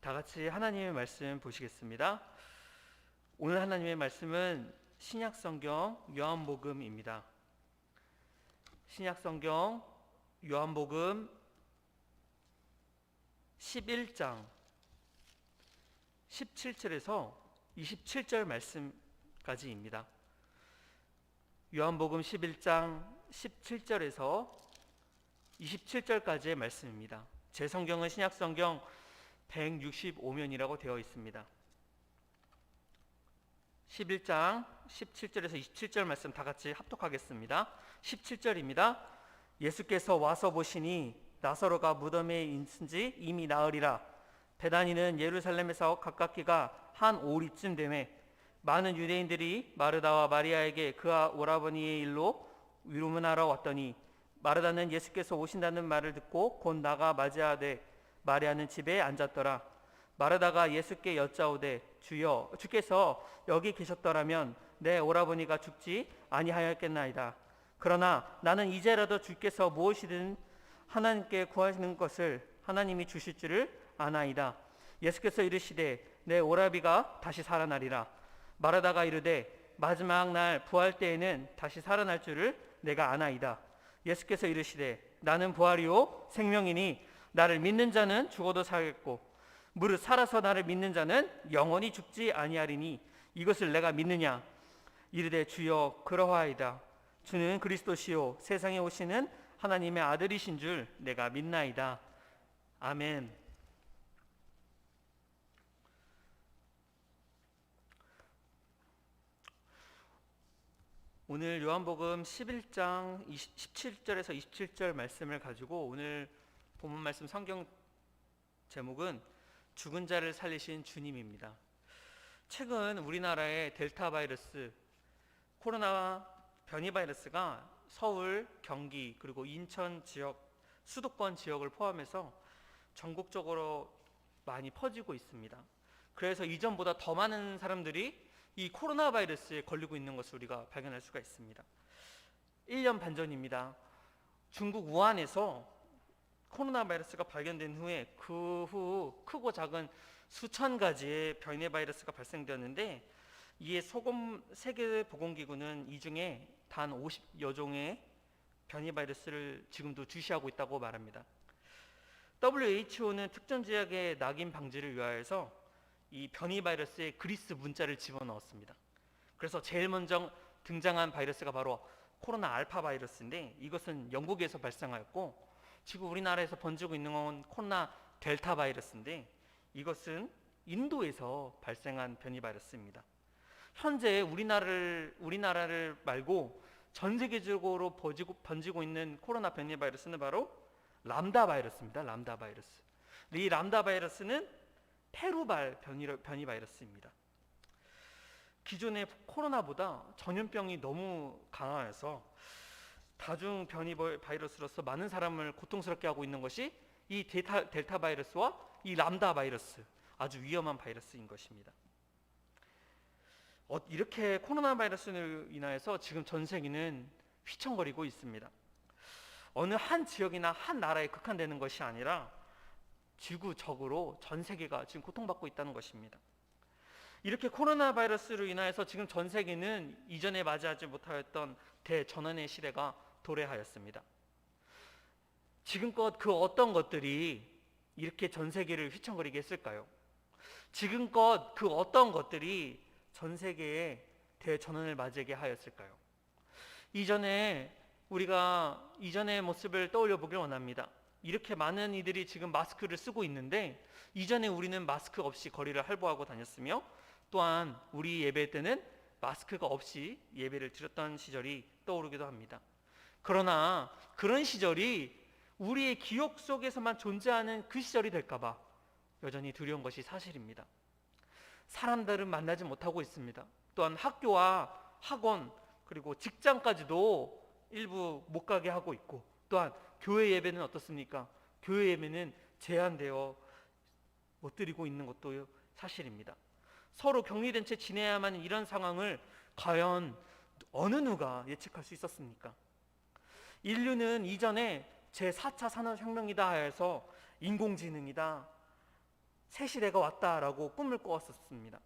다 같이 하나님의 말씀 보시겠습니다. 오늘 하나님의 말씀은 신약성경 요한복음입니다. 신약성경 요한복음 11장 17절에서 27절 말씀까지입니다. 요한복음 11장 17절에서 27절까지의 말씀입니다. 제 성경은 신약성경 165면이라고 되어 있습니다. 11장 17절에서 27절 말씀 다 같이 합독하겠습니다. 17절입니다. 예수께서 와서 보시니 나사로가 무덤에 있은지 이미 나으리라. 베다니는 예루살렘에서 가깝기가 한 오리쯤 되매 많은 유대인들이 마르다와 마리아에게 그와 오라버니의 일로 위로문하러 왔더니 마르다는 예수께서 오신다는 말을 듣고 곧 나가 맞이하되 마리아는 집에 앉았더라. 마르다가 예수께 여짜오되 주여 주께서 여기 계셨더라면 내 오라버니가 죽지 아니하였겠나이다. 그러나 나는 이제라도 주께서 무엇이든 하나님께 구하시는 것을 하나님이 주실 줄을 아나이다. 예수께서 이르시되 내 오라비가 다시 살아나리라. 마르다가 이르되 마지막 날 부활 때에는 다시 살아날 줄을 내가 아나이다. 예수께서 이르시되 나는 부활이요 생명이니 나를 믿는 자는 죽어도 살겠고 무릇 살아서 나를 믿는 자는 영원히 죽지 아니하리니 이것을 내가 믿느냐. 이르되 주여 그러하이다. 주는 그리스도시요 세상에 오시는 하나님의 아들이신 줄 내가 믿나이다. 아멘. 오늘 요한복음 11장 17절에서 27절 말씀을 가지고 오늘 본문 말씀 성경 제목은 죽은 자를 살리신 주님입니다. 최근 우리나라의 델타 바이러스, 코로나 변이 바이러스가 서울, 경기, 그리고 인천 지역, 수도권 지역을 포함해서 전국적으로 많이 퍼지고 있습니다. 그래서 이전보다 더 많은 사람들이 이 코로나 바이러스에 걸리고 있는 것을 우리가 발견할 수가 있습니다. 1년 반 전입니다. 중국 우한에서 코로나 바이러스가 발견된 후에 그 후 크고 작은 수천 가지의 변이 바이러스가 발생되었는데 이에 세계보건기구는 이 중에 단 50여 종의 변이 바이러스를 지금도 주시하고 있다고 말합니다. WHO는 특정 지역의 낙인 방지를 위하여서 이 변이 바이러스에 그리스 문자를 집어넣었습니다. 그래서 제일 먼저 등장한 바이러스가 바로 코로나 알파 바이러스인데 이것은 영국에서 발생하였고 지금 우리나라에서 번지고 있는 건 코로나 델타 바이러스인데 이것은 인도에서 발생한 변이 바이러스입니다. 현재 우리나라를 말고 전 세계적으로 번지고 있는 코로나 변이 바이러스는 바로 람다 바이러스입니다. 람다 바이러스. 이 람다 바이러스는 페루발 변이 바이러스입니다. 기존의 코로나보다 전염병이 너무 강하여서 다중 변이 바이러스로서 많은 사람을 고통스럽게 하고 있는 것이 이 델타 바이러스와 이 람다 바이러스, 아주 위험한 바이러스인 것입니다. 이렇게 코로나 바이러스로 인하여서 지금 전 세계는 휘청거리고 있습니다. 어느 한 지역이나 한 나라에 국한되는 것이 아니라 지구적으로 전 세계가 지금 고통받고 있다는 것입니다. 이렇게 코로나 바이러스로 인하여서 지금 전 세계는 이전에 맞이하지 못하였던 대전환의 시대가 도래하였습니다. 지금껏 그 어떤 것들이 이렇게 전 세계를 휘청거리게 했을까요? 지금껏 그 어떤 것들이 전 세계에 대전환을 맞이하게 하였을까요? 우리가 이전의 모습을 떠올려 보길 원합니다. 이렇게 많은 이들이 지금 마스크를 쓰고 있는데 이전에 우리는 마스크 없이 거리를 활보하고 다녔으며 또한 우리 예배 때는 마스크가 없이 예배를 드렸던 시절이 떠오르기도 합니다. 그러나 그런 시절이 우리의 기억 속에서만 존재하는 그 시절이 될까봐 여전히 두려운 것이 사실입니다. 사람들은 만나지 못하고 있습니다. 또한 학교와 학원 그리고 직장까지도 일부 못 가게 하고 있고 또한 교회 예배는 어떻습니까? 교회 예배는 제한되어 못 드리고 있는 것도 사실입니다. 서로 격리된 채 지내야만 하는 이런 상황을 과연 어느 누가 예측할 수 있었습니까? 인류는 이전에 제4차 산업혁명이다 해서 인공지능이다, 새 시대가 왔다라고 꿈을 꾸었었습니다.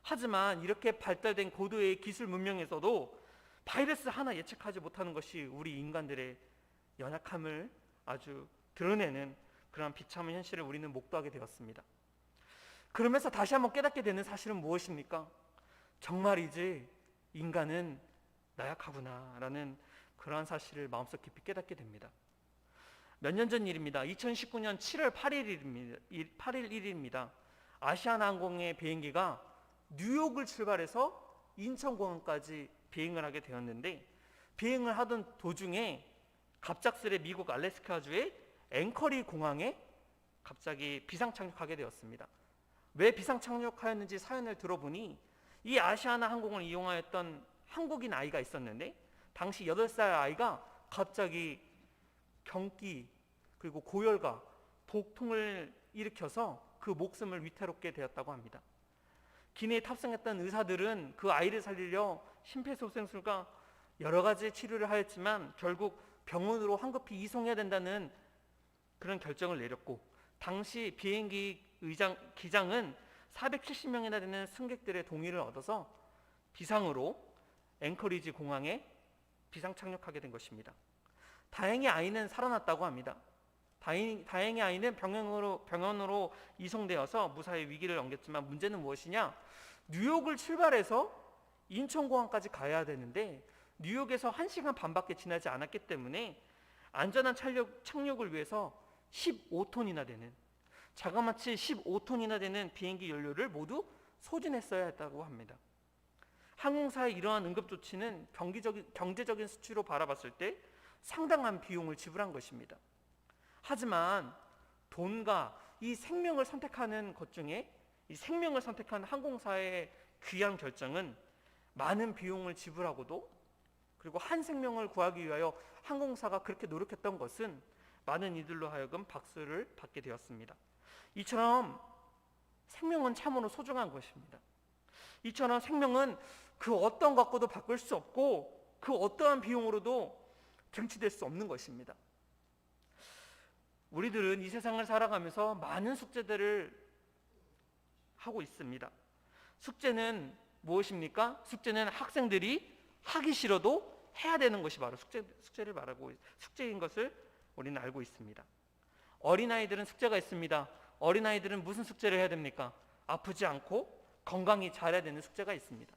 하지만 이렇게 발달된 고도의 기술 문명에서도 바이러스 하나 예측하지 못하는 것이 우리 인간들의 연약함을 아주 드러내는 그런 비참한 현실을 우리는 목도하게 되었습니다. 그러면서 다시 한번 깨닫게 되는 사실은 무엇입니까? 정말이지 인간은 나약하구나라는 그러한 사실을 마음속 깊이 깨닫게 됩니다. 몇 년 전 일입니다. 2019년 7월 8일 일입니다. 아시아나항공의 비행기가 뉴욕을 출발해서 인천공항까지 비행을 하게 되었는데, 비행을 하던 도중에 갑작스레 미국 알래스카주의 앵커리 공항에 갑자기 비상 착륙하게 되었습니다. 왜 비상 착륙하였는지 사연을 들어보니, 이 아시아나 항공을 이용하였던 한국인 아이가 있었는데, 당시 8살 아이가 갑자기 경기 그리고 고열과 복통을 일으켜서 그 목숨을 위태롭게 되었다고 합니다. 기내에 탑승했던 의사들은 그 아이를 살리려 심폐소생술과 여러 가지 치료를 하였지만 결국 병원으로 황급히 이송해야 된다는 그런 결정을 내렸고, 당시 비행기 기장은 470명이나 되는 승객들의 동의를 얻어서 비상으로 앵커리지 공항에 비상 착륙하게 된 것입니다. 다행히 아이는 살아났다고 합니다. 다행히 아이는 병원으로 이송되어서 무사히 위기를 넘겼지만, 문제는 무엇이냐? 뉴욕을 출발해서 인천공항까지 가야 되는데 뉴욕에서 1시간 반밖에 지나지 않았기 때문에 안전한 착륙을 위해서 15톤이나 되는, 자그마치 15톤이나 되는 비행기 연료를 모두 소진했어야 했다고 합니다. 항공사의 이러한 응급조치는 경제적인 수치로 바라봤을 때 상당한 비용을 지불한 것입니다. 하지만 돈과 이 생명을 선택하는 것 중에 이 생명을 선택한 항공사의 귀한 결정은 많은 비용을 지불하고도, 그리고 한 생명을 구하기 위하여 항공사가 그렇게 노력했던 것은 많은 이들로 하여금 박수를 받게 되었습니다. 이처럼 생명은 참으로 소중한 것입니다. 이처럼 생명은 그 어떤 것과도 바꿀 수 없고 그 어떠한 비용으로도 등치될 수 없는 것입니다. 우리들은 이 세상을 살아가면서 많은 숙제들을 하고 있습니다. 숙제는 무엇입니까? 숙제는 학생들이 하기 싫어도 해야 되는 것이 바로 숙제를 말하고 숙제인 것을 우리는 알고 있습니다. 어린아이들은 숙제가 있습니다. 어린아이들은 무슨 숙제를 해야 됩니까? 아프지 않고 건강히 잘해야 되는 숙제가 있습니다.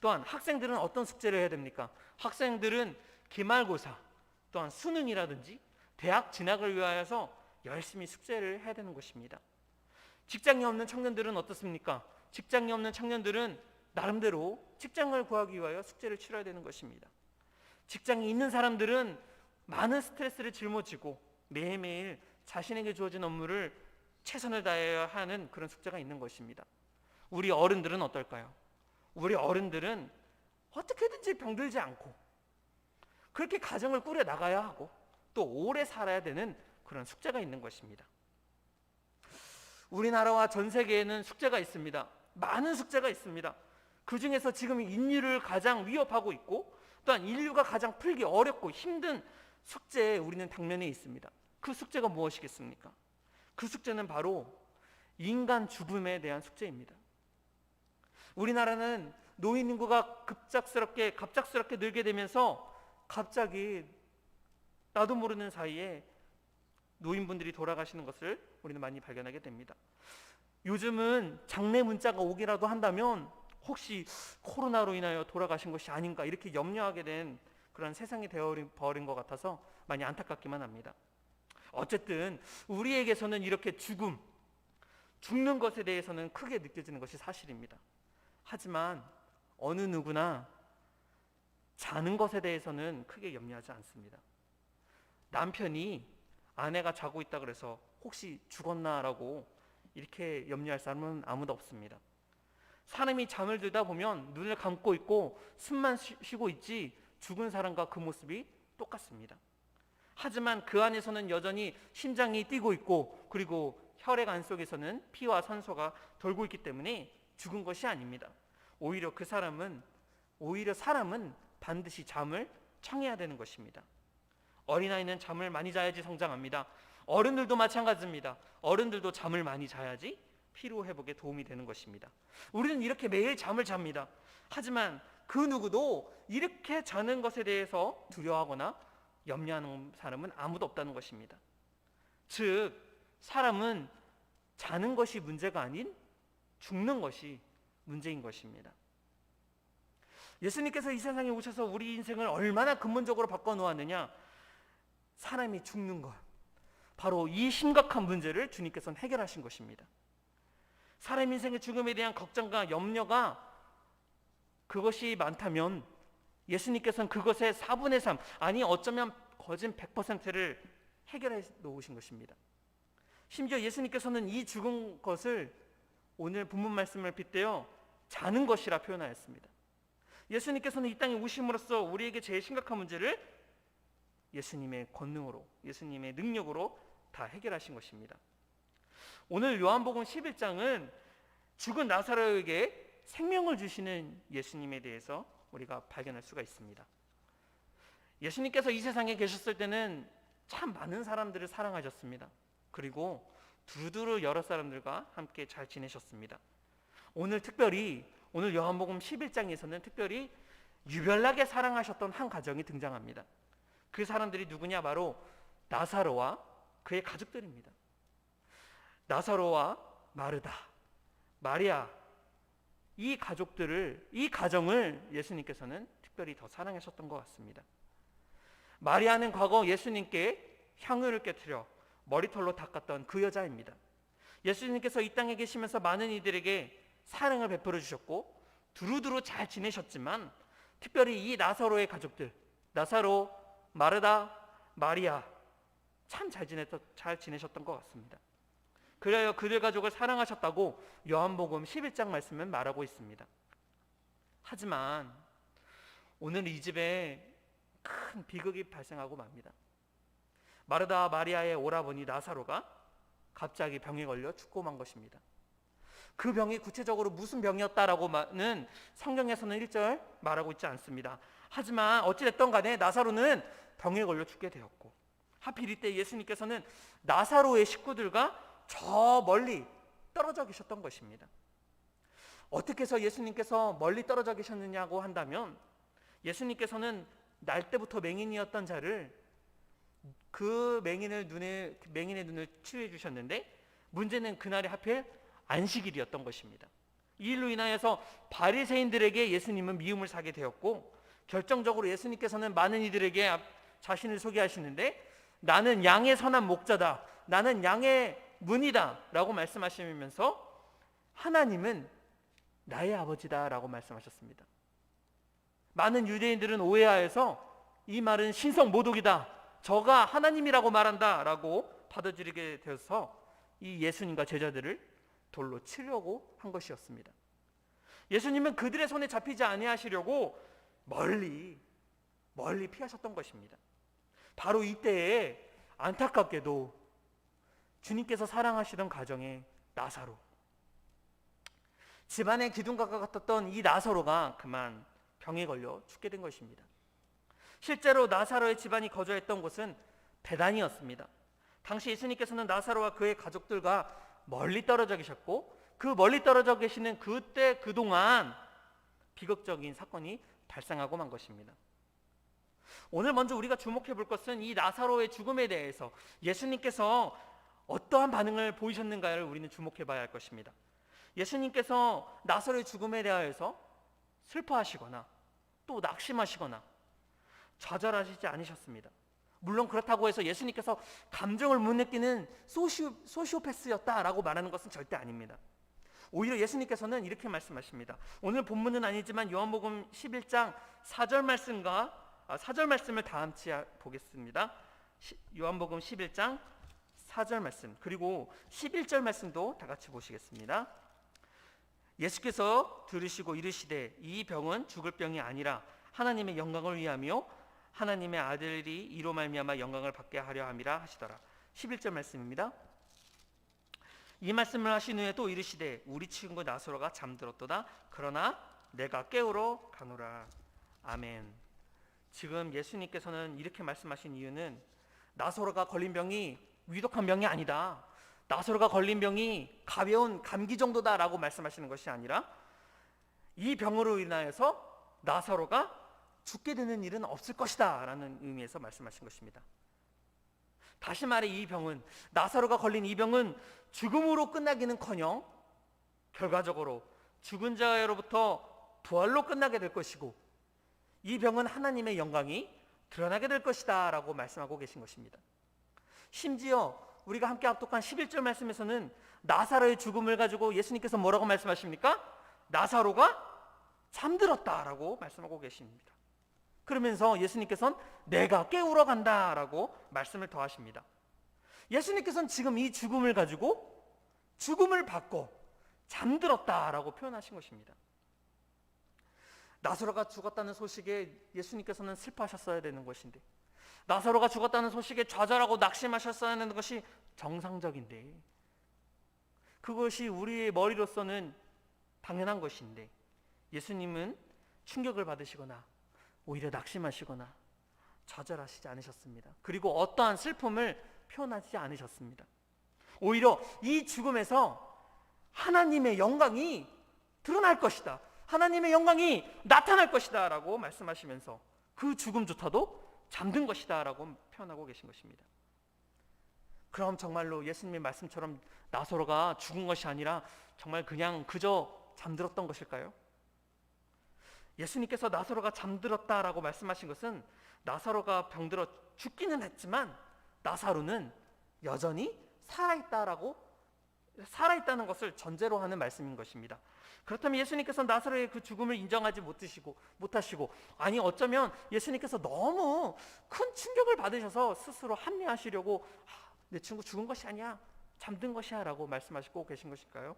또한 학생들은 어떤 숙제를 해야 됩니까? 학생들은 기말고사, 또한 수능이라든지 대학 진학을 위하여서 열심히 숙제를 해야 되는 것입니다. 직장이 없는 청년들은 어떻습니까? 직장이 없는 청년들은 나름대로 직장을 구하기 위하여 숙제를 치러야 되는 것입니다. 직장이 있는 사람들은 많은 스트레스를 짊어지고 매일매일 자신에게 주어진 업무를 최선을 다해야 하는 그런 숙제가 있는 것입니다. 우리 어른들은 어떨까요? 우리 어른들은 어떻게든지 병들지 않고 그렇게 가정을 꾸려 나가야 하고 또 오래 살아야 되는 그런 숙제가 있는 것입니다. 우리나라와 전 세계에는 숙제가 있습니다. 많은 숙제가 있습니다. 그 중에서 지금 인류를 가장 위협하고 있고 또한 인류가 가장 풀기 어렵고 힘든 숙제에 우리는 당면에 있습니다. 그 숙제가 무엇이겠습니까? 그 숙제는 바로 인간 죽음에 대한 숙제입니다. 우리나라는 노인 인구가 갑작스럽게 늘게 되면서 갑자기 나도 모르는 사이에 노인분들이 돌아가시는 것을 우리는 많이 발견하게 됩니다. 요즘은 장례 문자가 오기라도 한다면 혹시 코로나로 인하여 돌아가신 것이 아닌가 이렇게 염려하게 된 그런 세상이 되어버린 것 같아서 많이 안타깝기만 합니다. 어쨌든 우리에게서는 이렇게 죽는 것에 대해서는 크게 느껴지는 것이 사실입니다. 하지만 어느 누구나 자는 것에 대해서는 크게 염려하지 않습니다. 남편이 아내가 자고 있다 그래서 혹시 죽었나라고 이렇게 염려할 사람은 아무도 없습니다. 사람이 잠을 들다 보면 눈을 감고 있고 숨만 쉬고 있지 죽은 사람과 그 모습이 똑같습니다. 하지만 그 안에서는 여전히 심장이 뛰고 있고 그리고 혈액 안 속에서는 피와 산소가 돌고 있기 때문에 죽은 것이 아닙니다. 오히려 사람은 반드시 잠을 청해야 되는 것입니다. 어린아이는 잠을 많이 자야지 성장합니다. 어른들도 마찬가지입니다. 어른들도 잠을 많이 자야지 피로 회복에 도움이 되는 것입니다. 우리는 이렇게 매일 잠을 잡니다. 하지만 그 누구도 이렇게 자는 것에 대해서 두려워하거나 염려하는 사람은 아무도 없다는 것입니다. 즉, 사람은 자는 것이 문제가 아닌 죽는 것이 문제인 것입니다. 예수님께서 이 세상에 오셔서 우리 인생을 얼마나 근본적으로 바꿔놓았느냐. 사람이 죽는 것, 바로 이 심각한 문제를 주님께서는 해결하신 것입니다. 사람 인생의 죽음에 대한 걱정과 염려가 그것이 많다면 예수님께서는 그것의 4분의 3, 아니 어쩌면 거진 100%를 해결해 놓으신 것입니다. 심지어 예수님께서는 이 죽은 것을 오늘 본문 말씀을 빗대어 자는 것이라 표현하였습니다. 예수님께서는 이 땅에 오심으로써 우리에게 제일 심각한 문제를 예수님의 권능으로, 예수님의 능력으로 다 해결하신 것입니다. 오늘 요한복음 11장은 죽은 나사로에게 생명을 주시는 예수님에 대해서 우리가 발견할 수가 있습니다. 예수님께서 이 세상에 계셨을 때는 참 많은 사람들을 사랑하셨습니다. 그리고 두루두루 여러 사람들과 함께 잘 지내셨습니다. 오늘 요한복음 11장에서는 특별히 유별나게 사랑하셨던 한 가정이 등장합니다. 그 사람들이 누구냐? 바로 나사로와 그의 가족들입니다. 나사로와 마르다, 마리아, 이 가정을 예수님께서는 특별히 더 사랑하셨던 것 같습니다. 마리아는 과거 예수님께 향유를 깨트려 머리털로 닦았던 그 여자입니다. 예수님께서 이 땅에 계시면서 많은 이들에게 사랑을 베풀어 주셨고 두루두루 잘 지내셨지만 특별히 이 나사로의 가족들, 나사로, 마르다, 마리아 참 잘 지내셨던 것 같습니다. 그래야 그들 가족을 사랑하셨다고 요한복음 11장 말씀은 말하고 있습니다. 하지만 오늘 이 집에 큰 비극이 발생하고 맙니다. 마르다 마리아의 오라버니 나사로가 갑자기 병에 걸려 죽고 만 것입니다. 그 병이 구체적으로 무슨 병이었다라고는 성경에서는 1절 말하고 있지 않습니다. 하지만 어찌됐든 간에 나사로는 병에 걸려 죽게 되었고, 하필 이때 예수님께서는 나사로의 식구들과 저 멀리 떨어져 계셨던 것입니다. 어떻게 해서 예수님께서 멀리 떨어져 계셨느냐고 한다면 예수님께서는 날 때부터 맹인이었던 자를 그 맹인의 눈을 치유해 주셨는데 문제는 그날이 하필 안식일이었던 것입니다. 이 일로 인하여서 바리새인들에게 예수님은 미움을 사게 되었고 결정적으로 예수님께서는 많은 이들에게 자신을 소개하시는데 나는 양의 선한 목자다, 나는 양의 문이다 라고 말씀하시면서 하나님은 나의 아버지다 라고 말씀하셨습니다. 많은 유대인들은 오해하여서 이 말은 신성모독이다, 저가 하나님이라고 말한다 라고 받아들이게 되어서 이 예수님과 제자들을 돌로 치려고 한 것이었습니다. 예수님은 그들의 손에 잡히지 아니하시려고 멀리 피하셨던 것입니다. 바로 이때에 안타깝게도 주님께서 사랑하시던 가정의 나사로, 집안의 기둥각과 같았던 이 나사로가 그만 병에 걸려 죽게 된 것입니다. 실제로 나사로의 집안이 거주했던 곳은 베다니였습니다. 당시 예수님께서는 나사로와 그의 가족들과 멀리 떨어져 계셨고 그 멀리 떨어져 계시는 그동안 비극적인 사건이 발생하고 만 것입니다. 오늘 먼저 우리가 주목해 볼 것은 이 나사로의 죽음에 대해서 예수님께서 어떠한 반응을 보이셨는가를 우리는 주목해 봐야 할 것입니다. 예수님께서 나사로의 죽음에 대하여서 슬퍼하시거나 또 낙심하시거나 좌절하시지 않으셨습니다. 물론 그렇다고 해서 예수님께서 감정을 못 느끼는 소시오패스였다라고 말하는 것은 절대 아닙니다. 오히려 예수님께서는 이렇게 말씀하십니다. 오늘 본문은 아니지만 요한복음 11장 4절 말씀을 다 함께 보겠습니다. 요한복음 11장 4절 말씀 그리고 11절 말씀도 다 같이 보시겠습니다. 예수께서 들으시고 이르시되 이 병은 죽을 병이 아니라 하나님의 영광을 위하며 하나님의 아들이 이로 말미암아 영광을 받게 하려 함이라 하시더라. 11절 말씀입니다. 이 말씀을 하신 후에 또 이르시되 우리 친구 나사로가 잠들었도다. 그러나 내가 깨우러 가노라. 아멘. 지금 예수님께서는 이렇게 말씀하신 이유는 나사로가 걸린 병이 위독한 병이 아니다, 나사로가 걸린 병이 가벼운 감기 정도다라고 말씀하시는 것이 아니라 이 병으로 인하여서 나사로가 죽게 되는 일은 없을 것이다 라는 의미에서 말씀하신 것입니다. 다시 말해 이 병은, 나사로가 걸린 이 병은 죽음으로 끝나기는커녕 결과적으로 죽은 자로부터 부활로 끝나게 될 것이고, 이 병은 하나님의 영광이 드러나게 될 것이다 라고 말씀하고 계신 것입니다. 심지어 우리가 함께 합독한 11절 말씀에서는 나사로의 죽음을 가지고 예수님께서 뭐라고 말씀하십니까? 나사로가 잠들었다라고 말씀하고 계십니다. 그러면서 예수님께서는 내가 깨우러 간다라고 말씀을 더하십니다. 예수님께서는 지금 이 죽음을 가지고 죽음을 받고 잠들었다라고 표현하신 것입니다. 나사로가 죽었다는 소식에 예수님께서는 슬퍼하셨어야 되는 것인데, 나사로가 죽었다는 소식에 좌절하고 낙심하셨어야 하는 것이 정상적인데, 그것이 우리의 머리로서는 당연한 것인데, 예수님은 충격을 받으시거나 오히려 낙심하시거나 좌절하시지 않으셨습니다. 그리고 어떠한 슬픔을 표현하지 않으셨습니다. 오히려 이 죽음에서 하나님의 영광이 드러날 것이다, 하나님의 영광이 나타날 것이다 라고 말씀하시면서 그 죽음조차도 잠든 것이다 라고 표현하고 계신 것입니다. 그럼 정말로 예수님의 말씀처럼 나사로가 죽은 것이 아니라 정말 그냥 그저 잠들었던 것일까요? 예수님께서 나사로가 잠들었다라고 말씀하신 것은 나사로가 병들어 죽기는 했지만 나사로는 여전히 살아있다는 것을 전제로 하는 말씀인 것입니다. 그렇다면 예수님께서 나사로의 그 죽음을 인정하지 못하시고, 아니 어쩌면 예수님께서 너무 큰 충격을 받으셔서 스스로 합리화하시려고 내 친구 죽은 것이 아니야, 잠든 것이야 라고 말씀하시고 계신 것일까요?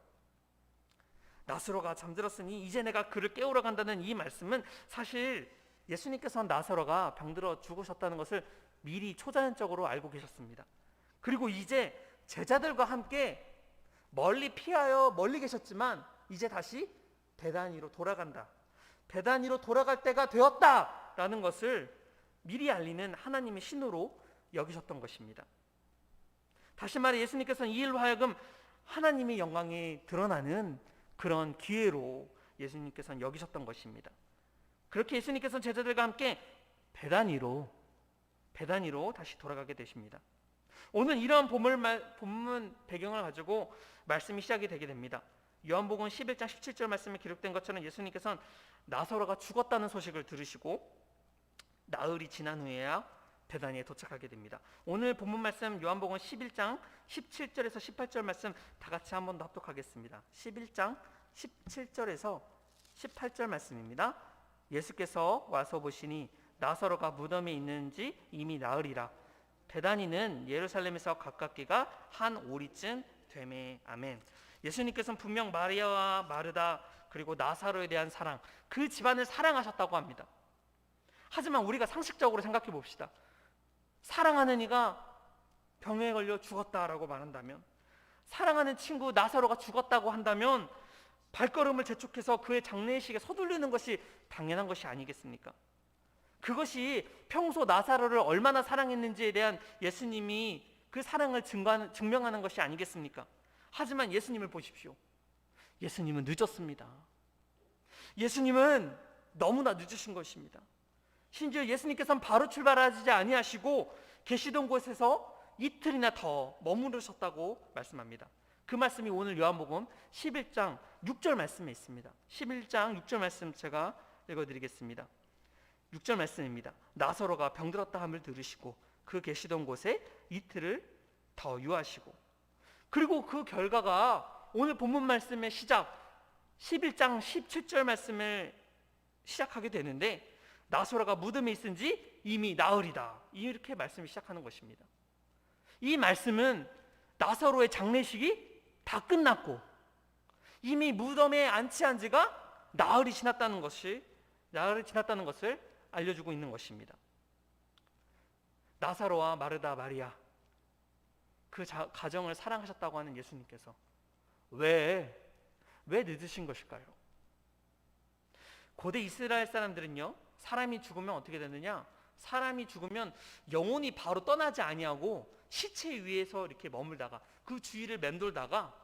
나사로가 잠들었으니 이제 내가 그를 깨우러 간다는 이 말씀은 사실 예수님께서는 나사로가 병들어 죽으셨다는 것을 미리 초자연적으로 알고 계셨습니다. 그리고 이제 제자들과 함께 멀리 계셨지만 이제 다시 베다니로 돌아간다, 베다니로 돌아갈 때가 되었다라는 것을 미리 알리는 하나님의 신호로 여기셨던 것입니다. 다시 말해 예수님께서는 이 일로 하여금 하나님의 영광이 드러나는 그런 기회로 예수님께서는 여기셨던 것입니다. 그렇게 예수님께서는 제자들과 함께 베다니로 다시 돌아가게 되십니다. 오늘 이러한 본문 배경을 가지고 말씀이 시작이 되게 됩니다. 요한복음 11장 17절 말씀에 기록된 것처럼 예수님께서는 나사로가 죽었다는 소식을 들으시고 나흘이 지난 후에야 베다니에 도착하게 됩니다. 오늘 본문 말씀 요한복음 11장 17절에서 18절 말씀 다 같이 한 번 더 합독하겠습니다. 11장 17절에서 18절 말씀입니다. 예수께서 와서 보시니 나사로가 무덤에 있는지 이미 나흘이라. 베다니는 예루살렘에서 가깝기가 한 오리쯤 되매. 아멘. 예수님께서는 분명 마리아와 마르다 그리고 나사로에 대한 사랑, 그 집안을 사랑하셨다고 합니다. 하지만 우리가 상식적으로 생각해 봅시다. 사랑하는 이가 병에 걸려 죽었다라고 말한다면, 사랑하는 친구 나사로가 죽었다고 한다면 발걸음을 재촉해서 그의 장례식에 서두르는 것이 당연한 것이 아니겠습니까? 그것이 평소 나사로를 얼마나 사랑했는지에 대한 예수님이 그 사랑을 증명하는 것이 아니겠습니까? 하지만 예수님을 보십시오. 예수님은 늦었습니다. 예수님은 너무나 늦으신 것입니다. 심지어 예수님께서는 바로 출발하지 아니하시고 계시던 곳에서 이틀이나 더 머무르셨다고 말씀합니다. 그 말씀이 오늘 요한복음 11장 6절 말씀에 있습니다. 11장 6절 말씀 제가 읽어드리겠습니다. 6절 말씀입니다. 나사로가 병들었다 함을 들으시고 그 계시던 곳에 이틀을 더 유하시고, 그리고 그 결과가 오늘 본문 말씀의 시작 11장 17절 말씀을 시작하게 되는데, 나사로가 무덤에 있은지 이미 나흘이다, 이렇게 말씀이 시작하는 것입니다. 이 말씀은 나사로의 장례식이 다 끝났고 이미 무덤에 안치한 지가 나흘이 지났다는 것을 알려주고 있는 것입니다. 나사로와 마르다 마리아, 그 가정을 사랑하셨다고 하는 예수님께서 왜 늦으신 것일까요? 고대 이스라엘 사람들은요, 사람이 죽으면 어떻게 되느냐, 사람이 죽으면 영혼이 바로 떠나지 아니하고 시체 위에서 이렇게 머물다가 그 주위를 맴돌다가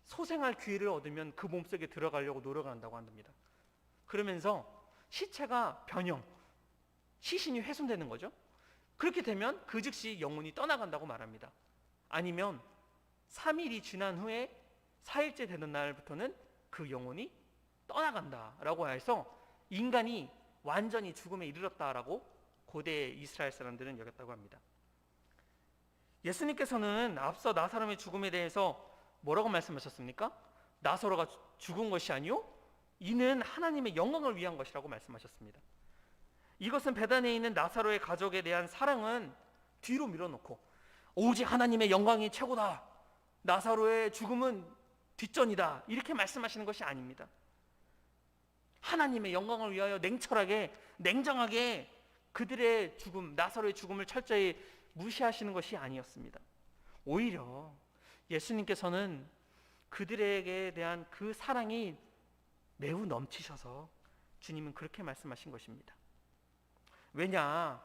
소생할 기회를 얻으면 그 몸속에 들어가려고 노력한다고 한답니다. 그러면서 시체가 변형, 시신이 훼손되는 거죠. 그렇게 되면 그 즉시 영혼이 떠나간다고 말합니다. 아니면 3일이 지난 후에 4일째 되는 날부터는 그 영혼이 떠나간다라고 해서 인간이 완전히 죽음에 이르렀다라고 고대 이스라엘 사람들은 여겼다고 합니다. 예수님께서는 앞서 나사로의 죽음에 대해서 뭐라고 말씀하셨습니까? 나사로가 죽은 것이 아니요 이는 하나님의 영광을 위한 것이라고 말씀하셨습니다. 이것은 베단에 있는 나사로의 가족에 대한 사랑은 뒤로 밀어놓고 오직 하나님의 영광이 최고다, 나사로의 죽음은 뒷전이다, 이렇게 말씀하시는 것이 아닙니다. 하나님의 영광을 위하여 냉철하게 냉정하게 그들의 죽음, 나사로의 죽음을 철저히 무시하시는 것이 아니었습니다. 오히려 예수님께서는 그들에게 대한 그 사랑이 매우 넘치셔서 주님은 그렇게 말씀하신 것입니다. 왜냐,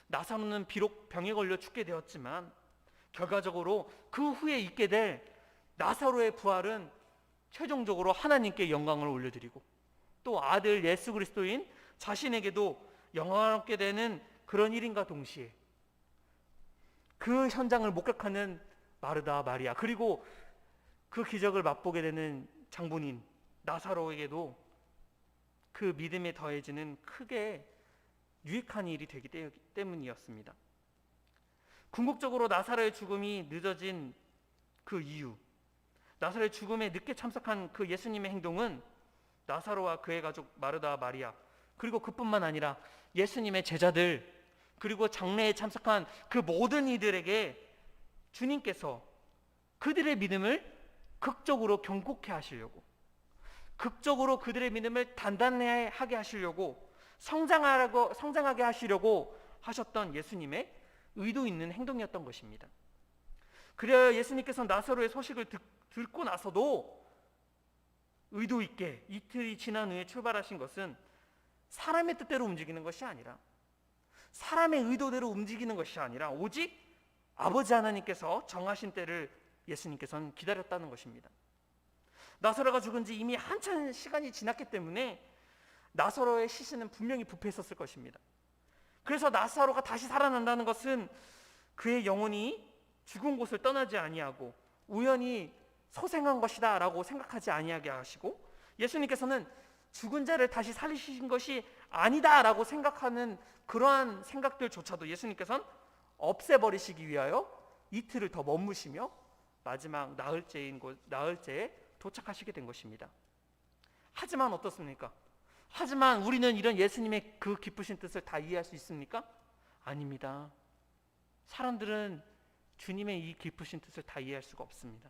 나사로는 비록 병에 걸려 죽게 되었지만 결과적으로 그 후에 있게 될 나사로의 부활은 최종적으로 하나님께 영광을 올려드리고 또 아들 예수 그리스도인 자신에게도 영광을 얻게 되는 그런 일인가 동시에 그 현장을 목격하는 마르다, 마리아, 그리고 그 기적을 맛보게 되는 장본인 나사로에게도 그 믿음에 더해지는 크게 유익한 일이 되기 때문이었습니다. 궁극적으로 나사로의 죽음이 늦어진 그 이유, 나사로의 죽음에 늦게 참석한 그 예수님의 행동은 나사로와 그의 가족 마르다, 마리아, 그리고 그뿐만 아니라 예수님의 제자들, 그리고 장례에 참석한 그 모든 이들에게 주님께서 그들의 믿음을 극적으로 견고케 하시려고, 극적으로 그들의 믿음을 단단하게 하시려고, 성장하게 하시려고 하셨던 예수님의 의도 있는 행동이었던 것입니다. 그래야 예수님께서 나사로의 소식을 듣고 나서도 의도 있게 이틀이 지난 후에 출발하신 것은 사람의 뜻대로 움직이는 것이 아니라, 사람의 의도대로 움직이는 것이 아니라 오직 아버지 하나님께서 정하신 때를 예수님께서는 기다렸다는 것입니다. 나사로가 죽은 지 이미 한참 시간이 지났기 때문에 나사로의 시신은 분명히 부패했었을 것입니다. 그래서 나사로가 다시 살아난다는 것은 그의 영혼이 죽은 곳을 떠나지 아니하고 우연히 소생한 것이다 라고 생각하지 아니하게 하시고, 예수님께서는 죽은 자를 다시 살리신 것이 아니다 라고 생각하는 그러한 생각들조차도 예수님께서는 없애버리시기 위하여 이틀을 더 머무시며 마지막 나흘째에 도착하시게 된 것입니다. 하지만 어떻습니까? 하지만 우리는 이런 예수님의 그 기쁘신 뜻을 다 이해할 수 있습니까? 아닙니다. 사람들은 주님의 이 기쁘신 뜻을 다 이해할 수가 없습니다.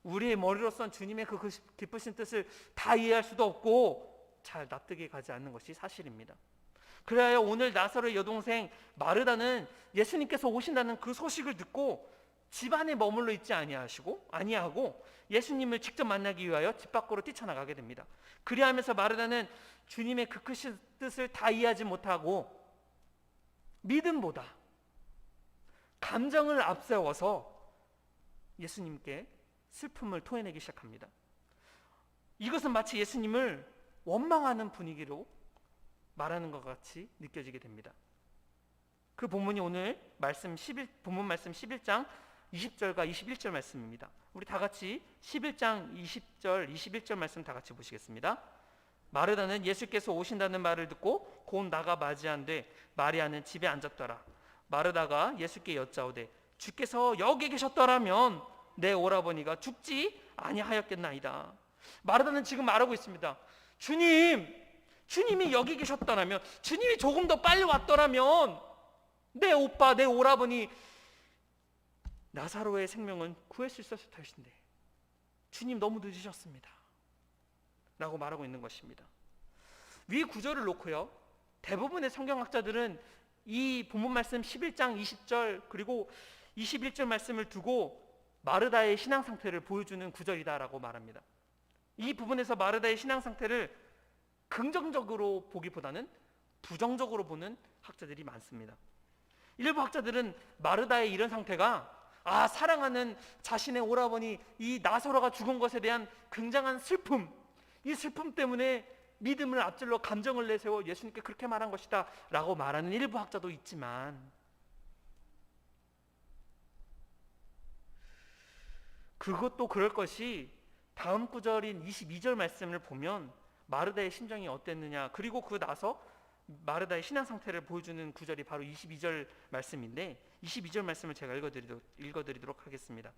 우리의 머리로선 주님의 그 기쁘신 뜻을 다 이해할 수도 없고 잘 납득이 가지 않는 것이 사실입니다. 그래야 오늘 나사로의 여동생 마르다는 예수님께서 오신다는 그 소식을 듣고 집안에 머물러 있지 아니하고 예수님을 직접 만나기 위하여 집 밖으로 뛰쳐나가게 됩니다. 그리하면서 마르다는 주님의 그 크신 뜻을 다 이해하지 못하고 믿음보다 감정을 앞세워서 예수님께 슬픔을 토해내기 시작합니다. 이것은 마치 예수님을 원망하는 분위기로 말하는 것 같이 느껴지게 됩니다. 그 본문이 오늘 본문 말씀 11장 20절과 21절 말씀입니다. 우리 다 같이 11장 20절 21절 말씀 다 같이 보시겠습니다. 마르다는 예수께서 오신다는 말을 듣고 곧 나가 맞이한데 마리아는 집에 앉았더라. 마르다가 예수께 여짜오되 주께서 여기 계셨더라면 내 오라버니가 죽지 아니하였겠나이다. 마르다는 지금 말하고 있습니다. 주님이 여기 계셨더라면, 주님이 조금 더 빨리 왔더라면 내 오빠, 내 오라버니 나사로의 생명은 구할 수 있었을 터인데 주님 너무 늦으셨습니다 라고 말하고 있는 것입니다. 위 구절을 놓고요, 대부분의 성경학자들은 이 본문 말씀 11장 20절 그리고 21절 말씀을 두고 마르다의 신앙 상태를 보여주는 구절이다라고 말합니다. 이 부분에서 마르다의 신앙 상태를 긍정적으로 보기보다는 부정적으로 보는 학자들이 많습니다. 일부 학자들은 마르다의 이런 상태가 사랑하는 자신의 오라버니 이 나사로가 죽은 것에 대한 굉장한 슬픔, 이 슬픔 때문에 믿음을 앞질러 감정을 내세워 예수님께 그렇게 말한 것이다 라고 말하는 일부 학자도 있지만, 그것도 그럴 것이 다음 구절인 22절 말씀을 보면 마르다의 심정이 어땠느냐, 그리고 그 나서 마르다의 신앙 상태를 보여주는 구절이 바로 22절 말씀인데, 22절 말씀을 제가 읽어드리도록 하겠습니다.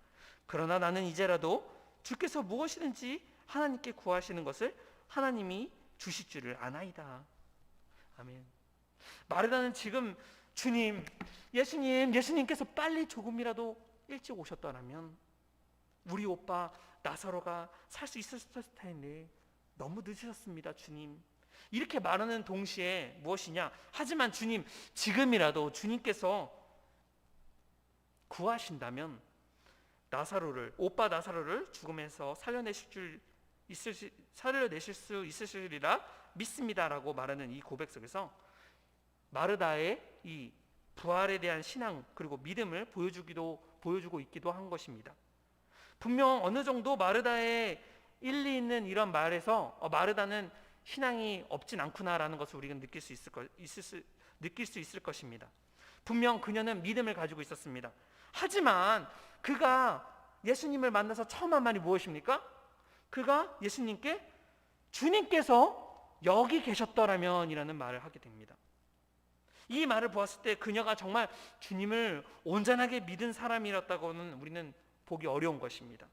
그러나 나는 이제라도 주께서 무엇이든지 하나님께 구하시는 것을 하나님이 주실 줄을 아나이다. 아멘. 마르다는 지금 주님, 예수님께서 빨리 조금이라도 일찍 오셨더라면 우리 오빠 나사로가 살 수 있었을 텐데 너무 늦으셨습니다, 주님. 이렇게 말하는 동시에 무엇이냐? 하지만 주님, 지금이라도 주님께서 구하신다면 오빠 나사로를 죽음에서 살려내실 수 있으시리라 믿습니다라고 말하는 이 고백 속에서 마르다의 이 부활에 대한 신앙 그리고 믿음을 보여주고 있기도 한 것입니다. 분명 어느 정도 마르다의 일리 있는 이런 말에서 마르다는 신앙이 없진 않구나라는 것을 우리가 느낄 수 있을 것입니다. 분명 그녀는 믿음을 가지고 있었습니다. 하지만 그가 예수님을 만나서 처음 한 말이 무엇입니까? 그가 예수님께 주님께서 여기 계셨더라면 이라는 말을 하게 됩니다. 이 말을 보았을 때 그녀가 정말 주님을 온전하게 믿은 사람이었다고는 우리는 보기 어려운 것입니다.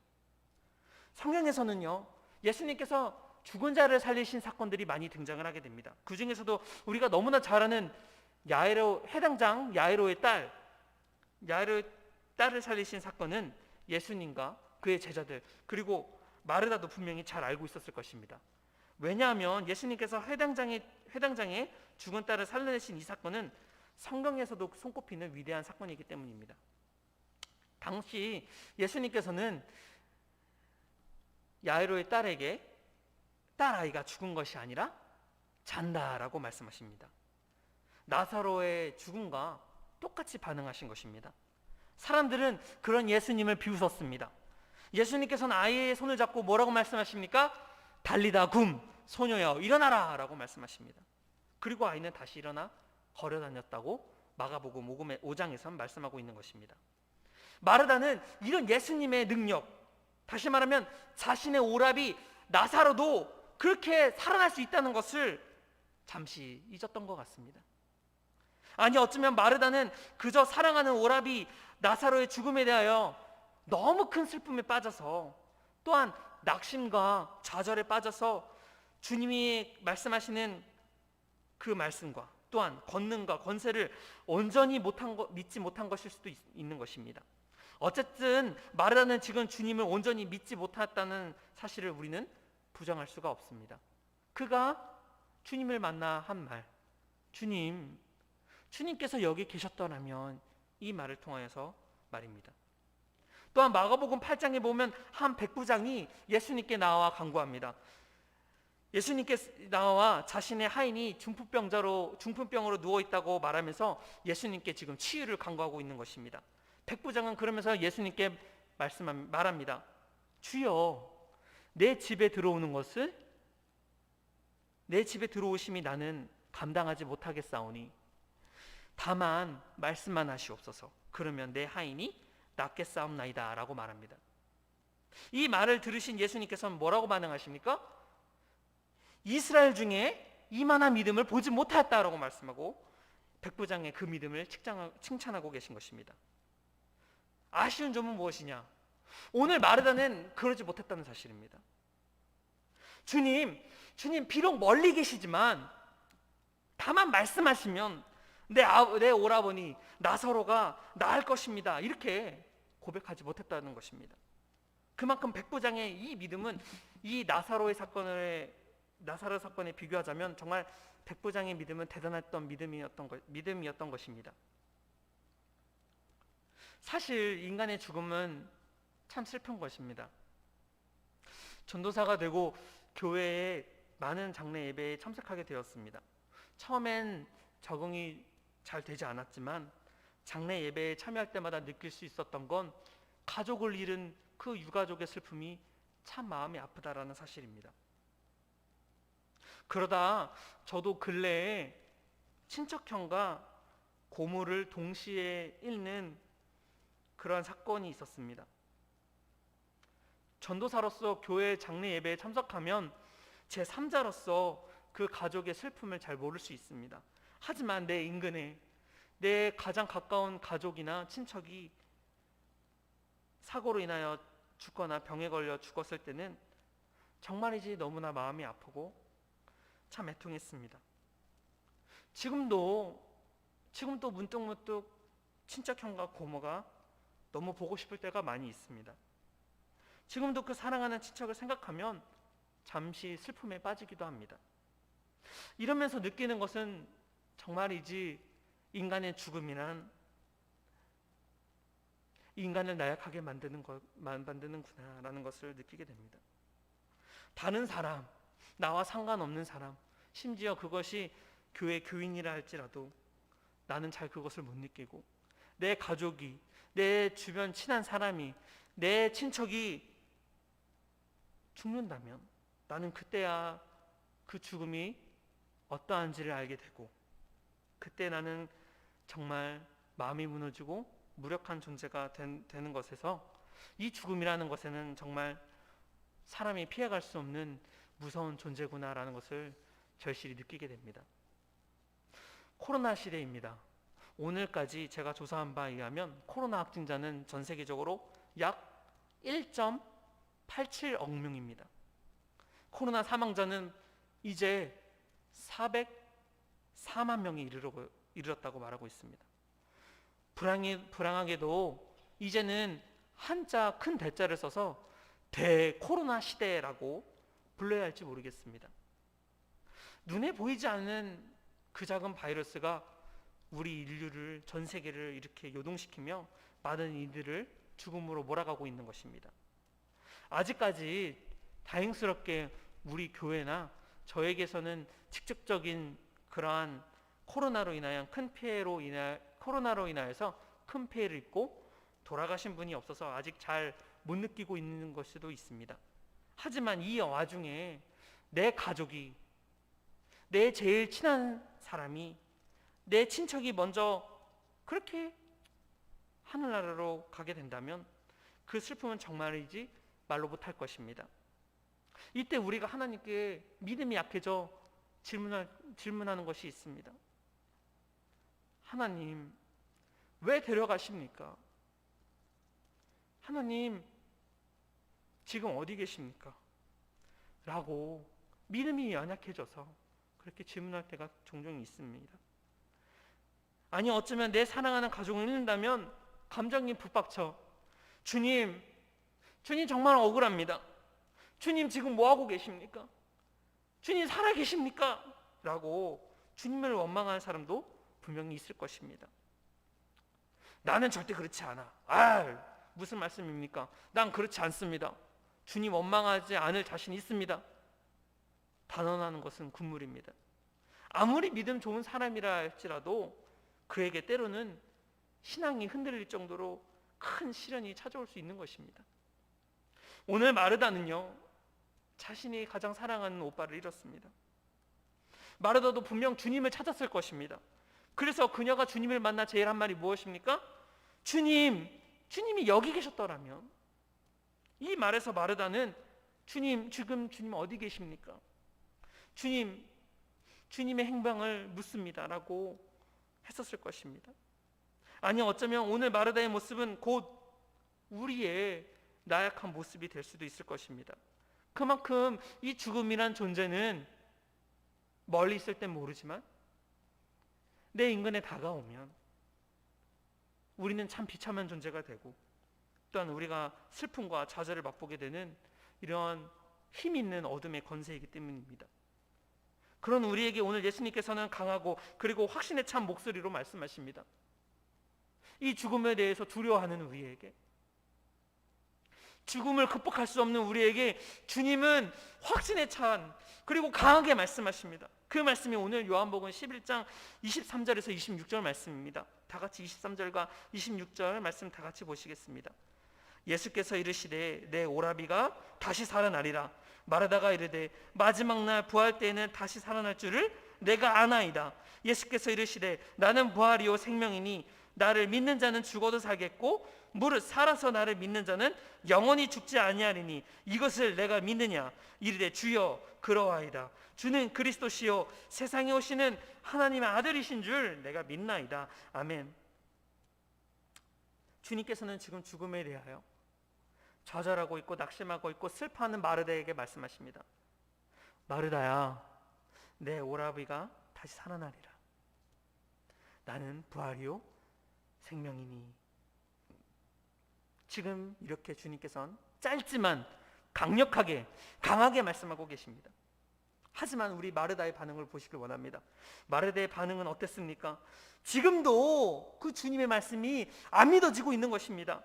성경에서는요, 예수님께서 죽은 자를 살리신 사건들이 많이 등장을 하게 됩니다. 그 중에서도 우리가 너무나 잘 아는 해당장 야이로의 딸을 살리신 사건은 예수님과 그의 제자들 그리고 마르다도 분명히 잘 알고 있었을 것입니다. 왜냐하면 예수님께서 회당장의 죽은 딸을 살려내신 이 사건은 성경에서도 손꼽히는 위대한 사건이기 때문입니다. 당시 예수님께서는 야이로의 딸에게 딸아이가 죽은 것이 아니라 잔다라고 말씀하십니다. 나사로의 죽음과 똑같이 반응하신 것입니다. 사람들은 그런 예수님을 비웃었습니다. 예수님께서는 아이의 손을 잡고 뭐라고 말씀하십니까? 달리다 굼, 소녀여 일어나라 라고 말씀하십니다. 그리고 아이는 다시 일어나 걸어다녔다고 마가복음 5장에서 말씀하고 있는 것입니다. 마르다는 이런 예수님의 능력, 다시 말하면 자신의 오라비 나사로도 그렇게 살아날 수 있다는 것을 잠시 잊었던 것 같습니다. 아니, 어쩌면 마르다는 그저 사랑하는 오라비 나사로의 죽음에 대하여 너무 큰 슬픔에 빠져서, 또한 낙심과 좌절에 빠져서 주님이 말씀하시는 그 말씀과 또한 권능과 권세를 온전히 믿지 못한 것일 수도 있는 것입니다. 어쨌든 마르다는 지금 주님을 온전히 믿지 못했다는 사실을 우리는 부정할 수가 없습니다. 그가 주님을 만나 한 말, 주님께서 여기 계셨더라면, 이 말을 통하여서 말입니다. 또한 마가복음 8장에 보면 한 백부장이 예수님께 나와 간구합니다. 예수님께 나와 자신의 하인이 중풍병으로 누워있다고 말하면서 예수님께 지금 치유를 간구하고 있는 것입니다. 백부장은 그러면서 예수님께 말합니다. 주여, 내 집에 들어오심이 나는 감당하지 못하겠사오니 다만 말씀만 하시옵소서. 그러면 내 하인이 낫겠사옵나이다 라고 말합니다. 이 말을 들으신 예수님께서는 뭐라고 반응하십니까? 이스라엘 중에 이만한 믿음을 보지 못하였다라고 말씀하고 백부장의 그 믿음을 칭찬하고 계신 것입니다. 아쉬운 점은 무엇이냐? 오늘 마르다는 그러지 못했다는 사실입니다. 주님 비록 멀리 계시지만 다만 말씀하시면 내 오라버니 나사로가 나을 것입니다. 이렇게 고백하지 못했다는 것입니다. 그만큼 백부장의 이 믿음은 이 나사로 사건에 비교하자면 정말 백부장의 믿음은 대단했던 믿음이었던 것입니다. 사실 인간의 죽음은 참 슬픈 것입니다. 전도사가 되고 교회에 많은 장례 예배에 참석하게 되었습니다. 처음엔 적응이 잘 되지 않았지만 장례 예배에 참여할 때마다 느낄 수 있었던 건 가족을 잃은 그 유가족의 슬픔이 참 마음이 아프다라는 사실입니다. 그러다 저도 근래에 친척형과 고모를 동시에 잃는 그러한 사건이 있었습니다. 전도사로서 교회 장례 예배에 참석하면 제3자로서 그 가족의 슬픔을 잘 모를 수 있습니다. 하지만 내 인근에 내 가장 가까운 가족이나 친척이 사고로 인하여 죽거나 병에 걸려 죽었을 때는 정말이지 너무나 마음이 아프고 참 애통했습니다. 지금도 문득문득 친척형과 고모가 너무 보고 싶을 때가 많이 있습니다. 지금도 그 사랑하는 친척을 생각하면 잠시 슬픔에 빠지기도 합니다. 이러면서 느끼는 것은 정말이지 인간의 죽음이란 인간을 나약하게 만드는구나라는 것을 느끼게 됩니다. 다른 사람, 나와 상관없는 사람, 심지어 그것이 교회 교인이라 할지라도 나는 잘 그것을 못 느끼고 내 가족이, 내 주변 친한 사람이, 내 친척이 죽는다면 나는 그때야 그 죽음이 어떠한지를 알게 되고 그때 나는 정말 마음이 무너지고 무력한 존재가 되는 것에서 이 죽음이라는 것에는 정말 사람이 피해갈 수 없는 무서운 존재구나라는 것을 절실히 느끼게 됩니다. 코로나 시대입니다. 오늘까지 제가 조사한 바에 의하면 코로나 확진자는 전 세계적으로 약 1.87억 명입니다. 코로나 사망자는 이제 404만 명에 이르렀다고 말하고 있습니다. 불행하게도 이제는 한자 큰 대자를 써서 대코로나 시대라고 불러야 할지 모르겠습니다. 눈에 보이지 않는 그 작은 바이러스가 우리 인류를, 전 세계를 이렇게 요동시키며 많은 이들을 죽음으로 몰아가고 있는 것입니다. 아직까지 다행스럽게 우리 교회나 저에게서는 직접적인 그러한 코로나로 인하여서 큰 피해를 입고 돌아가신 분이 없어서 아직 잘 못 느끼고 있는 걸 수도 있습니다. 하지만 이 와중에 내 가족이, 내 제일 친한 사람이, 내 친척이 먼저 그렇게 하늘나라로 가게 된다면 그 슬픔은 정말이지 말로 못할 것입니다. 이때 우리가 하나님께 믿음이 약해져 질문하는 것이 있습니다. 하나님, 왜 데려가십니까? 하나님, 지금 어디 계십니까? 라고 믿음이 연약해져서 그렇게 질문할 때가 종종 있습니다. 아니, 어쩌면 내 사랑하는 가족을 잃는다면 감정이 북받쳐 주님 정말 억울합니다. 주님 지금 뭐하고 계십니까? 주님 살아 계십니까? 라고 주님을 원망하는 사람도 분명히 있을 것입니다. 나는 절대 그렇지 않아. 무슨 말씀입니까? 난 그렇지 않습니다. 주님 원망하지 않을 자신 있습니다. 단언하는 것은 군물입니다. 아무리 믿음 좋은 사람이라 할지라도 그에게 때로는 신앙이 흔들릴 정도로 큰 시련이 찾아올 수 있는 것입니다. 오늘 마르다는요, 자신이 가장 사랑하는 오빠를 잃었습니다. 마르다도 분명 주님을 찾았을 것입니다. 그래서 그녀가 주님을 만나 제일 한 말이 무엇입니까? 주님이 여기 계셨더라면. 이 말에서 마르다는 지금 주님 어디 계십니까? 주님의 행방을 묻습니다 라고 했었을 것입니다. 아니, 어쩌면 오늘 마르다의 모습은 곧 우리의 나약한 모습이 될 수도 있을 것입니다. 그만큼 이 죽음이란 존재는 멀리 있을 땐 모르지만 내 인근에 다가오면 우리는 참 비참한 존재가 되고 또한 우리가 슬픔과 좌절을 맛보게 되는 이러한 힘 있는 어둠의 권세이기 때문입니다. 그런 우리에게 오늘 예수님께서는 강하고 그리고 확신에 찬 목소리로 말씀하십니다. 이 죽음에 대해서 두려워하는 우리에게 죽음을 극복할 수 없는 우리에게 주님은 확신에 찬 그리고 강하게 말씀하십니다. 그 말씀이 오늘 요한복음 11장 23절에서 26절 말씀입니다. 다 같이 23절과 26절 말씀 다 같이 보시겠습니다. 예수께서 이르시되 내 오라비가 다시 살아나리라. 마르다가 이르되 마지막 날 부활 때에는 다시 살아날 줄을 내가 아나이다. 예수께서 이르시되 나는 부활이요 생명이니 나를 믿는 자는 죽어도 살겠고 무릇 살아서 나를 믿는 자는 영원히 죽지 아니하리니 이것을 내가 믿느냐. 이르되 주여 그러하이다. 주는 그리스도시요 세상에 오시는 하나님의 아들이신 줄 내가 믿나이다. 아멘. 주님께서는 지금 죽음에 대하여 좌절하고 있고 낙심하고 있고 슬퍼하는 마르다에게 말씀하십니다. 마르다야, 내 오라비가 다시 살아나리라. 나는 부활이요 생명이니. 지금 이렇게 주님께서는 짧지만 강력하게 강하게 말씀하고 계십니다. 하지만 우리 마르다의 반응을 보시길 원합니다. 마르다의 반응은 어땠습니까? 지금도 그 주님의 말씀이 안 믿어지고 있는 것입니다.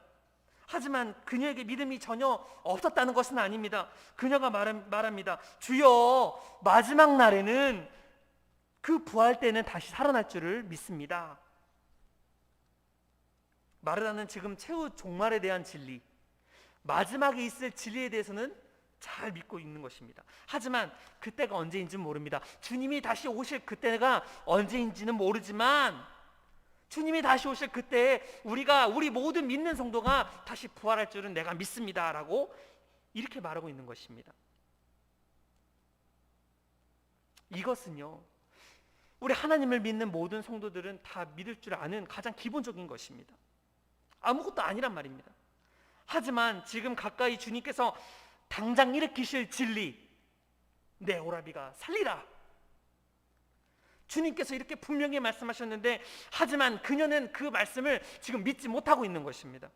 하지만 그녀에게 믿음이 전혀 없었다는 것은 아닙니다. 그녀가 말합니다. 주여, 마지막 날에는 그 부활 때는 다시 살아날 줄을 믿습니다. 마르다는 지금 최후 종말에 대한 진리, 마지막에 있을 진리에 대해서는 잘 믿고 있는 것입니다. 하지만 그때가 언제인지는 모릅니다. 주님이 다시 오실 그때가 언제인지는 모르지만 주님이 다시 오실 그때에 우리 모든 믿는 성도가 다시 부활할 줄은 내가 믿습니다 라고 이렇게 말하고 있는 것입니다. 이것은요, 우리 하나님을 믿는 모든 성도들은 다 믿을 줄 아는 가장 기본적인 것입니다. 아무것도 아니란 말입니다. 하지만 지금 가까이 주님께서 당장 일으키실 진리, 내 오라비가 살리라. 주님께서 이렇게 분명히 말씀하셨는데 하지만 그녀는 그 말씀을 지금 믿지 못하고 있는 것입니다.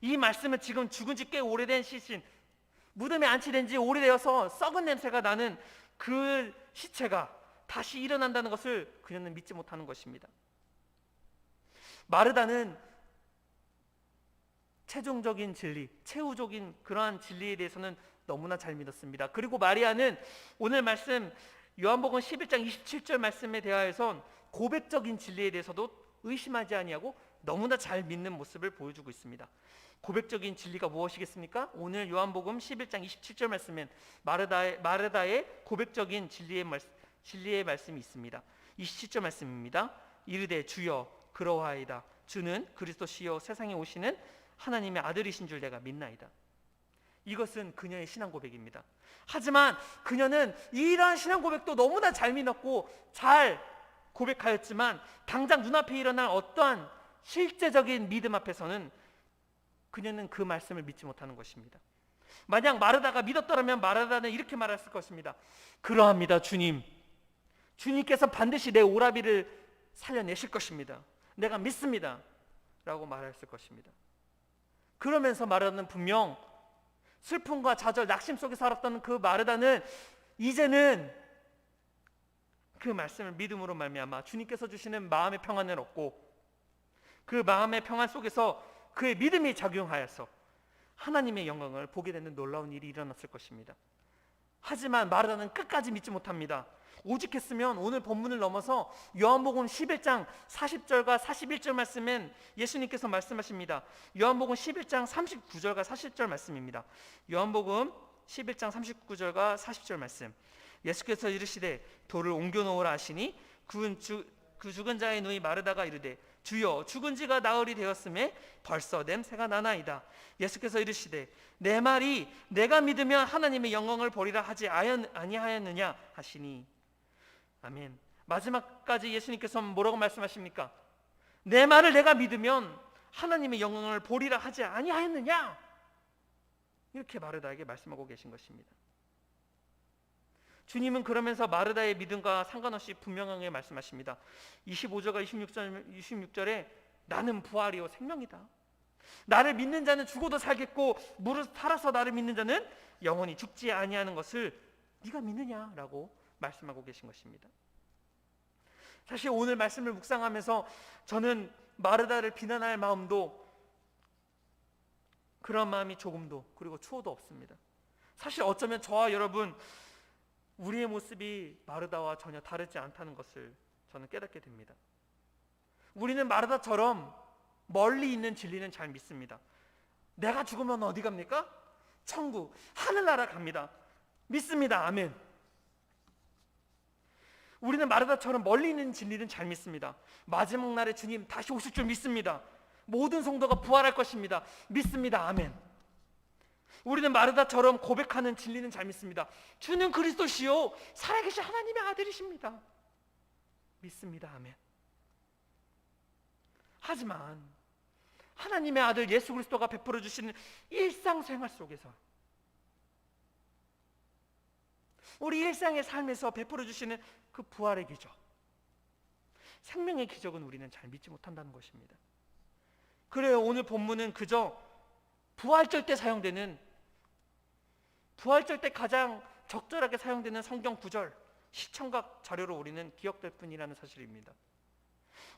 이 말씀은 지금 죽은 지 꽤 오래된 시신, 무덤에 안치된 지 오래되어서 썩은 냄새가 나는 그 시체가 다시 일어난다는 것을 그녀는 믿지 못하는 것입니다. 마르다는 최종적인 진리, 최후적인 그러한 진리에 대해서는 너무나 잘 믿었습니다. 그리고 마리아는 오늘 말씀 요한복음 11장 27절 말씀에 대하여선 고백적인 진리에 대해서도 의심하지 아니하고 너무나 잘 믿는 모습을 보여주고 있습니다. 고백적인 진리가 무엇이겠습니까? 오늘 요한복음 11장 27절 말씀엔 마르다의 고백적인 진리의 말씀이 있습니다. 27절 말씀입니다. 이르되 주여 그러하이다. 주는 그리스도시요 세상에 오시는 하나님의 아들이신 줄 내가 믿나이다. 이것은 그녀의 신앙 고백입니다. 하지만 그녀는 이러한 신앙 고백도 너무나 잘 믿었고 잘 고백하였지만 당장 눈앞에 일어난 어떠한 실제적인 믿음 앞에서는 그녀는 그 말씀을 믿지 못하는 것입니다. 만약 마르다가 믿었더라면 마르다는 이렇게 말했을 것입니다. 그러합니다, 주님. 주님께서 반드시 내 오라비를 살려내실 것입니다. 내가 믿습니다 라고 말했을 것입니다. 그러면서 마르다는 분명 슬픔과 좌절, 낙심 속에 살았던 그 마르다는 이제는 그 말씀을 믿음으로 말미암아 주님께서 주시는 마음의 평안을 얻고 그 마음의 평안 속에서 그의 믿음이 작용하여서 하나님의 영광을 보게 되는 놀라운 일이 일어났을 것입니다. 하지만 마르다는 끝까지 믿지 못합니다. 오직했으면 오늘 본문을 넘어서 요한복음 11장 40절과 41절 말씀엔 예수님께서 말씀하십니다. 요한복음 11장 39절과 40절 말씀입니다. 요한복음 11장 39절과 40절 말씀. 예수께서 이르시되 돌을 옮겨 놓으라 하시니 그 죽은 자의 누이 마르다가 이르되 주여 죽은 지가 나흘이 되었음에 벌써 냄새가 나나이다. 예수께서 이르시되 내 말이 내가 믿으면 하나님의 영광을 보리라 하지 아니하였느냐 하시니. 아멘. 마지막까지 예수님께서 뭐라고 말씀하십니까? 내 말을 내가 믿으면 하나님의 영광을 보리라 하지 아니하였느냐? 이렇게 마르다에게 말씀하고 계신 것입니다. 주님은 그러면서 마르다의 믿음과 상관없이 분명하게 말씀하십니다. 25절과 26절에 나는 부활이요 생명이다. 나를 믿는 자는 죽어도 살겠고 무릇 살아서 나를 믿는 자는 영원히 죽지 아니하는 것을 네가 믿느냐라고 말씀하고 계신 것입니다. 사실 오늘 말씀을 묵상하면서 저는 마르다를 비난할 마음도 그런 마음이 조금도, 그리고 추호도 없습니다. 사실 어쩌면 저와 여러분, 우리의 모습이 마르다와 전혀 다르지 않다는 것을 저는 깨닫게 됩니다. 우리는 마르다처럼 멀리 있는 진리는 잘 믿습니다. 내가 죽으면 어디 갑니까? 천국, 하늘나라 갑니다. 믿습니다. 아멘. 우리는 마르다처럼 멀리 있는 진리는 잘 믿습니다. 마지막 날에 주님 다시 오실 줄 믿습니다. 모든 성도가 부활할 것입니다. 믿습니다. 아멘. 우리는 마르다처럼 고백하는 진리는 잘 믿습니다. 주는 그리스도시요 살아계신 하나님의 아들이십니다. 믿습니다. 아멘. 하지만 하나님의 아들 예수 그리스도가 베풀어 주시는 일상생활 속에서, 우리 일상의 삶에서 베풀어 주시는 그 부활의 기적, 생명의 기적은 우리는 잘 믿지 못한다는 것입니다. 그래요, 오늘 본문은 그저 부활절 때 사용되는, 부활절 때 가장 적절하게 사용되는 성경 구절, 시청각 자료로 우리는 기억될 뿐이라는 사실입니다.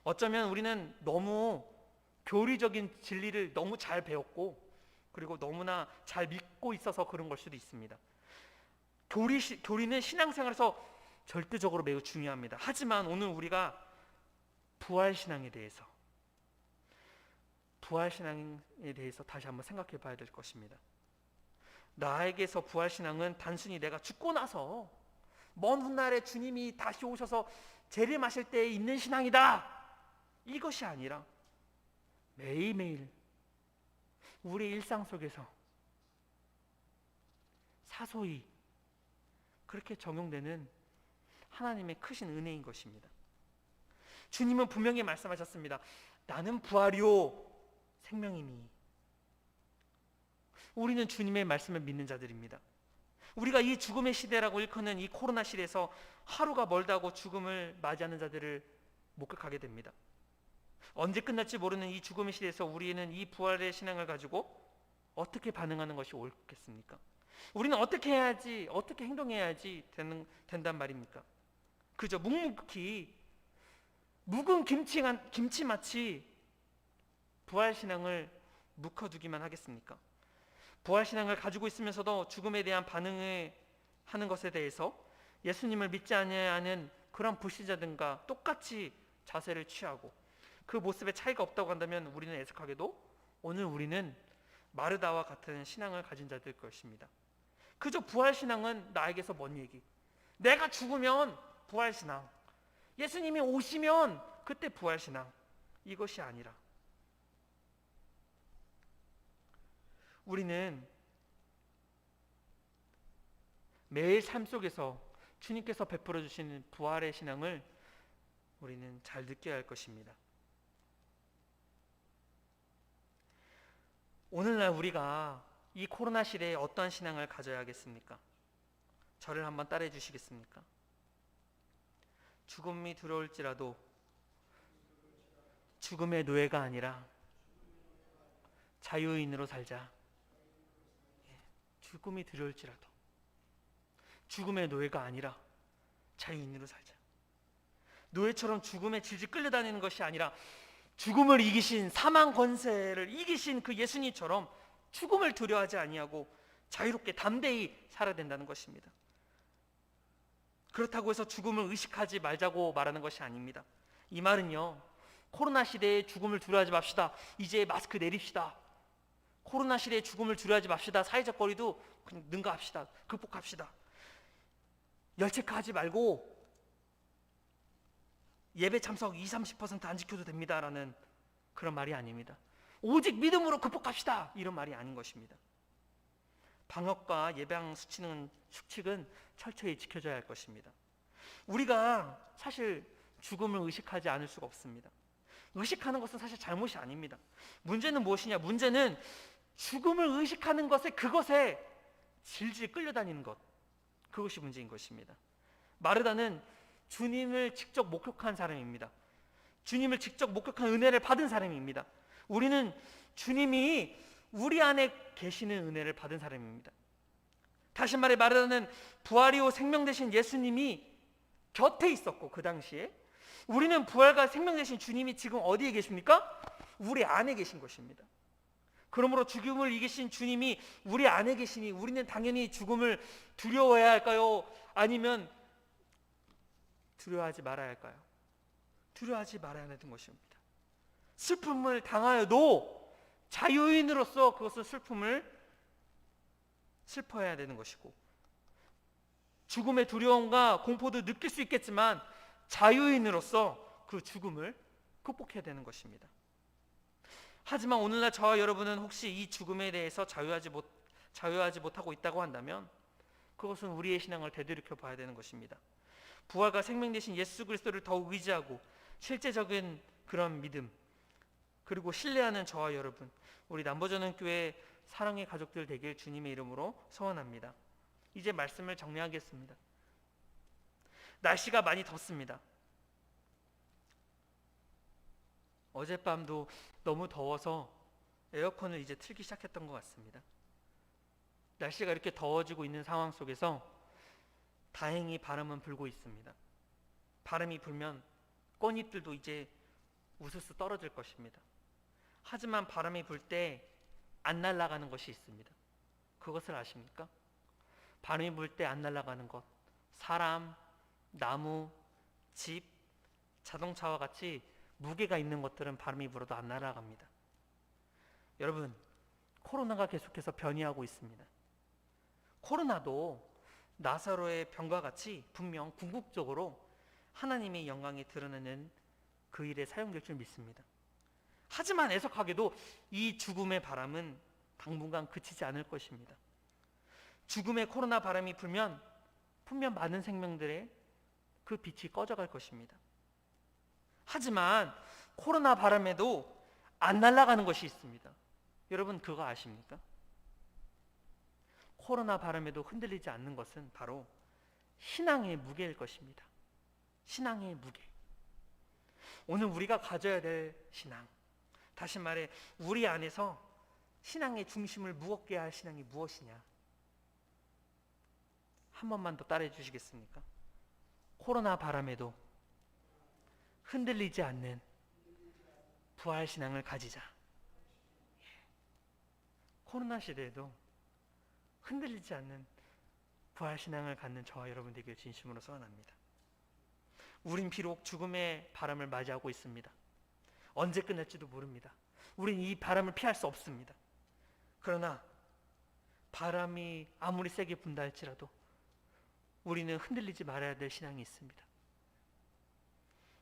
어쩌면 우리는 너무 교리적인 진리를 너무 잘 배웠고, 그리고 너무나 잘 믿고 있어서 그런 걸 수도 있습니다. 교리는 신앙생활에서 절대적으로 매우 중요합니다. 하지만 오늘 우리가 부활신앙에 대해서 다시 한번 생각해 봐야 될 것입니다. 나에게서 부활신앙은 단순히 내가 죽고 나서 먼 훗날에 주님이 다시 오셔서 재림하실 때에 있는 신앙이다, 이것이 아니라 매일매일 우리 일상 속에서 사소히 그렇게 적용되는 하나님의 크신 은혜인 것입니다. 주님은 분명히 말씀하셨습니다. 나는 부활이요 생명이니. 우리는 주님의 말씀을 믿는 자들입니다. 우리가 이 죽음의 시대라고 일컫는 이 코로나 시대에서 하루가 멀다고 죽음을 맞이하는 자들을 목격하게 됩니다. 언제 끝날지 모르는 이 죽음의 시대에서 우리는 이 부활의 신앙을 가지고 어떻게 반응하는 것이 옳겠습니까? 우리는 어떻게 해야지, 어떻게 행동해야지 된단 말입니까? 그저 묵묵히 묵은 김치마치 부활신앙을 묵혀두기만 하겠습니까? 부활신앙을 가지고 있으면서도 죽음에 대한 반응을 하는 것에 대해서 예수님을 믿지 아니하는 그런 불신자들과 똑같이 자세를 취하고 그 모습에 차이가 없다고 한다면 우리는 애석하게도 오늘 우리는 마르다와 같은 신앙을 가진 자들 것입니다. 그저 부활신앙은 나에게서 먼 얘기, 내가 죽으면 부활신앙, 예수님이 오시면 그때 부활신앙, 이것이 아니라 우리는 매일 삶 속에서 주님께서 베풀어 주시는 부활의 신앙을 우리는 잘 느껴야 할 것입니다. 오늘날 우리가 이 코로나 시대에 어떠한 신앙을 가져야 하겠습니까? 저를 한번 따라해 주시겠습니까? 죽음이 들어올지라도 죽음의 노예가 아니라 자유인으로 살자. 죽음이 들어올지라도 죽음의 노예가 아니라 자유인으로 살자. 노예처럼 죽음에 질질 끌려다니는 것이 아니라 죽음을 이기신, 사망 권세를 이기신 그 예수님처럼 죽음을 두려워하지 아니하고 자유롭게 담대히 살아야 된다는 것입니다. 그렇다고 해서 죽음을 의식하지 말자고 말하는 것이 아닙니다. 이 말은요, 코로나 시대에 죽음을 두려워하지 맙시다, 이제 마스크 내립시다, 코로나 시대에 죽음을 두려워하지 맙시다, 사회적 거리도 그냥 능가합시다, 극복합시다, 열체크하지 말고 예배 참석 20-30% 안 지켜도 됩니다라는 그런 말이 아닙니다. 오직 믿음으로 극복합시다, 이런 말이 아닌 것입니다. 방역과 예방 수칙은 철저히 지켜져야 할 것입니다. 우리가 사실 죽음을 의식하지 않을 수가 없습니다. 의식하는 것은 사실 잘못이 아닙니다. 문제는 무엇이냐? 문제는 죽음을 의식하는 것에, 그것에 질질 끌려다니는 것, 그것이 문제인 것입니다. 마르다는 주님을 직접 목격한 사람입니다. 주님을 직접 목격한 은혜를 받은 사람입니다. 우리는 주님이 우리 안에 계시는 은혜를 받은 사람입니다. 다시 말해 마르다는 부활이요 생명 되신 예수님이 곁에 있었고, 그 당시에 우리는 부활과 생명 되신 주님이 지금 어디에 계십니까? 우리 안에 계신 것입니다. 그러므로 죽음을 이기신 주님이 우리 안에 계시니 우리는 당연히 죽음을 두려워해야 할까요? 아니면 두려워하지 말아야 할까요? 두려워하지 말아야 하는 것입니다. 슬픔을 당하여도 자유인으로서 그것을 슬퍼해야 되는 것이고, 죽음의 두려움과 공포도 느낄 수 있겠지만 자유인으로서 그 죽음을 극복해야 되는 것입니다. 하지만 오늘날 저와 여러분은 혹시 이 죽음에 대해서 자유하지 못하고 있다고 한다면 그것은 우리의 신앙을 되돌이켜 봐야 되는 것입니다. 부활과 생명 되신 예수 그리스도를 더욱 의지하고 실제적인 그런 믿음, 그리고 신뢰하는 저와 여러분, 우리 남보전원교회 사랑의 가족들 되길 주님의 이름으로 소원합니다. 이제 말씀을 정리하겠습니다. 날씨가 많이 덥습니다. 어젯밤도 너무 더워서 에어컨을 이제 틀기 시작했던 것 같습니다. 날씨가 이렇게 더워지고 있는 상황 속에서 다행히 바람은 불고 있습니다. 바람이 불면 꽃잎들도 이제 우수수 떨어질 것입니다. 하지만 바람이 불 때 안 날아가는 것이 있습니다. 그것을 아십니까? 바람이 불 때 안 날아가는 것, 사람, 나무, 집, 자동차와 같이 무게가 있는 것들은 바람이 불어도 안 날아갑니다. 여러분, 코로나가 계속해서 변이하고 있습니다. 코로나도 나사로의 병과 같이 분명 궁극적으로 하나님의 영광이 드러나는 그 일에 사용될 줄 믿습니다. 하지만 애석하게도 이 죽음의 바람은 당분간 그치지 않을 것입니다. 죽음의 코로나 바람이 불면 분명 많은 생명들의 그 빛이 꺼져갈 것입니다. 하지만 코로나 바람에도 안 날아가는 것이 있습니다. 여러분 그거 아십니까? 코로나 바람에도 흔들리지 않는 것은 바로 신앙의 무게일 것입니다. 신앙의 무게. 오늘 우리가 가져야 될 신앙, 다시 말해 우리 안에서 신앙의 중심을 무겁게 할 신앙이 무엇이냐? 한 번만 더 따라해 주시겠습니까? 코로나 바람에도 흔들리지 않는 부활신앙을 가지자. 코로나 시대에도 흔들리지 않는 부활신앙을 갖는 저와 여러분 되길 진심으로 소원합니다. 우린 비록 죽음의 바람을 맞이하고 있습니다. 언제 끝날지도 모릅니다. 우린 이 바람을 피할 수 없습니다. 그러나 바람이 아무리 세게 분다 할지라도 우리는 흔들리지 말아야 될 신앙이 있습니다.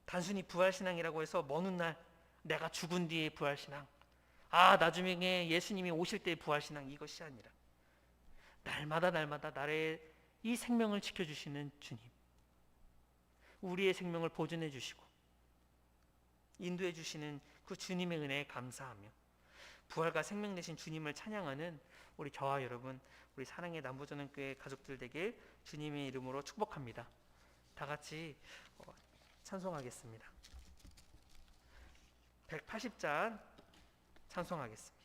단순히 부활신앙이라고 해서 먼 훗날 내가 죽은 뒤의 부활신앙, 나중에 예수님이 오실 때의 부활신앙, 이것이 아니라 날마다 나의 이 생명을 지켜주시는 주님, 우리의 생명을 보존해 주시고 인도해 주시는 그 주님의 은혜에 감사하며 부활과 생명 되신 주님을 찬양하는 우리 저와 여러분, 우리 사랑의 남보전원교회 가족들 되길 주님의 이름으로 축복합니다. 다 같이 찬송하겠습니다. 180장 찬송하겠습니다.